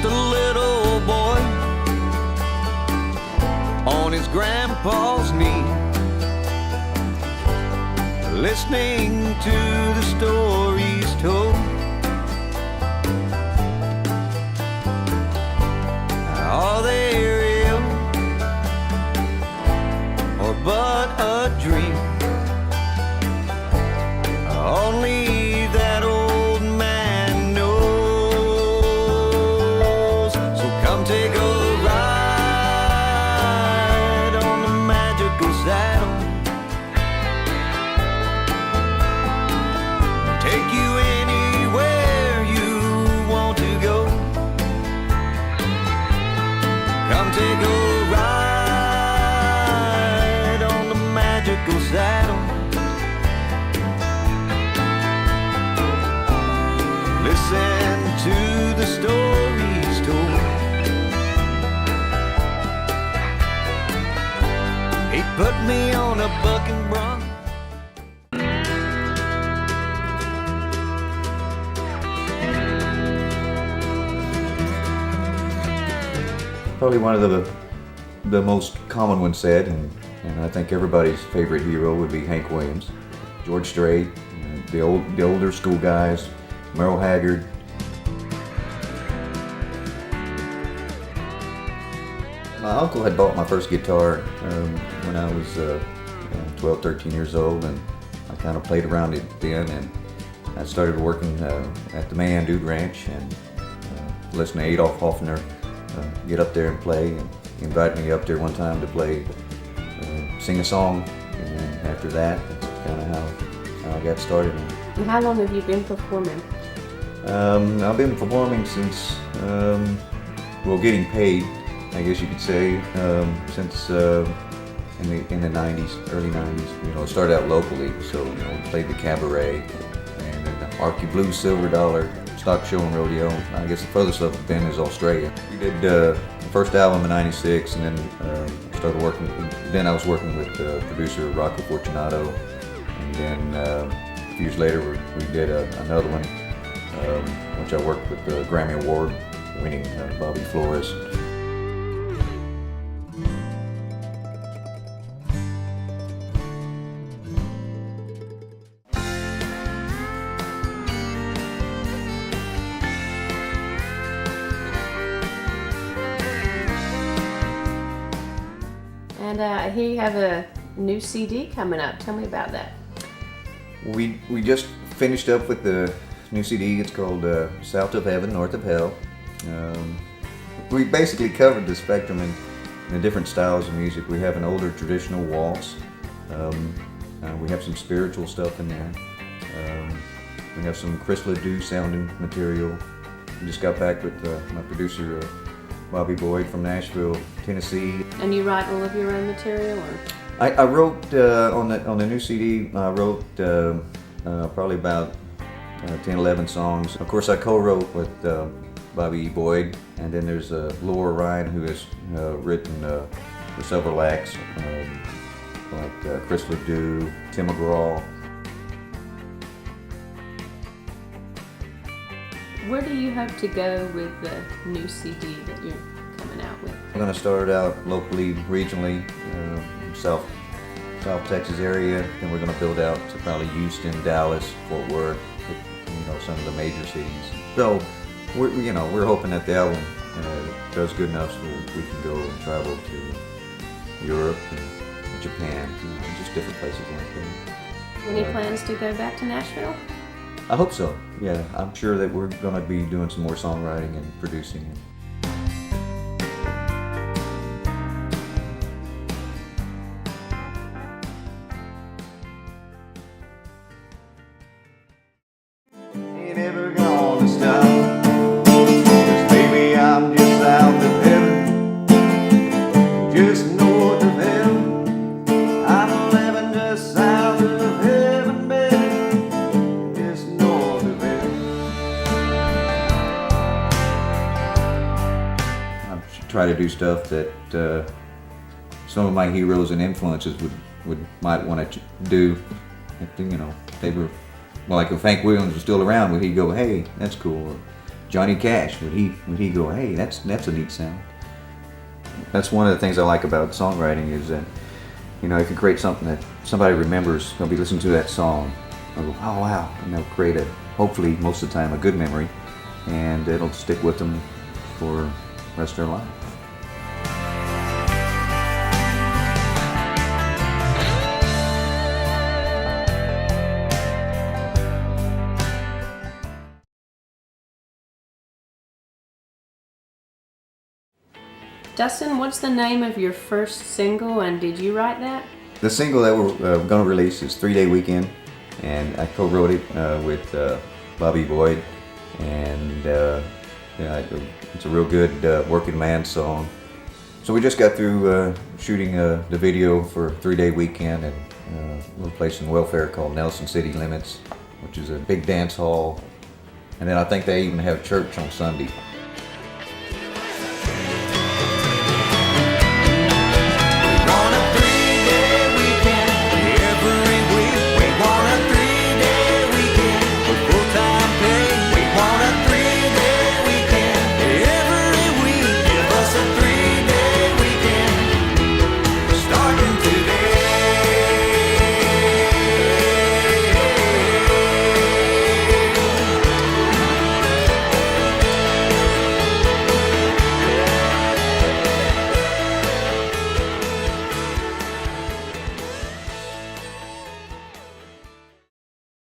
just a little boy on his grandpa's knee, listening to the stories told. Are they real or but a dream? Only that old man knows. So come take a ride on the magical saddle, take you anywhere you want to go. Come take a ride on the magical saddle. Listen to the stories told. He put me on a bucking bronc. Probably one of the most common ones said, and I think everybody's favorite hero would be Hank Williams, George Strait, the older school guys, Merle Haggard. My uncle had bought my first guitar when I was 12, 13 years old, and I kind of played around it then, and I started working at the Man Dude Ranch and listened to Adolph Hoffner get up there and play, and he invited me up there one time to play, sing a song, and then after that, that's kind of how I got started. And how long have you been performing? I've been performing since, getting paid, I guess you could say, since in the 90s, early 90s. You know, it started out locally, so we played the Cabaret and then the Arky Blues Silver Dollar stock show and rodeo. I guess the furthest I've been is Australia. We did the first album in '96, and then started working. Then I was working with producer Rocco Fortunato, and then a few years later we did another one, which I worked with the Grammy Award winning Bobby Flores. And I hear you have a new CD coming up. Tell me about that. We just finished up with the new CD. It's called South of Heaven, North of Hell. We basically covered the spectrum in the different styles of music. We have an older traditional waltz. We have some spiritual stuff in there. We have some Chris Ledoux sounding material. We just got back with my producer Bobby Boyd from Nashville, Tennessee. And you write all of your own material, or? I wrote on the new CD. I wrote probably about 10, 11 songs. Of course, I co-wrote with Bobby Boyd, and then there's Laura Ryan, who has written for several acts, like Chris Ledoux, Tim McGraw. Where do you hope to go with the new CD that you're coming out with? I'm going to start out locally, regionally, South Texas area. Then we're going to build out to probably Houston, Dallas, Fort Worth, some of the major cities. So we're hoping that the album does good enough so we can go and travel to Europe and Japan, just different places like that. Any plans to go back to Nashville? I hope so. Yeah, I'm sure that we're going to be doing some more songwriting and producing. Ain't ever gonna stop, 'cause baby I'm just south of heaven, just north of heaven. I'm living just south of heaven, baby, just north of heaven. I try to do stuff that some of my heroes and influences might want to do. If they were, well, like if Hank Williams was still around, he'd go, "Hey, that's cool." Johnny Cash, would he go, hey, that's a neat sound. That's one of the things I like about songwriting is that, you know, if you create something that somebody remembers, they'll be listening to that song, they'll go, oh wow, and they'll create hopefully most of the time, a good memory, and it'll stick with them for the rest of their life. Dustin, what's the name of your first single, and did you write that? The single that we're going to release is 3 Day Weekend, and I co-wrote it with Bobby Boyd, and yeah, it's a real good working man song. So we just got through shooting the video for 3 Day Weekend, and we're placing welfare called Nelson City Limits, which is a big dance hall, and then I think they even have church on Sunday.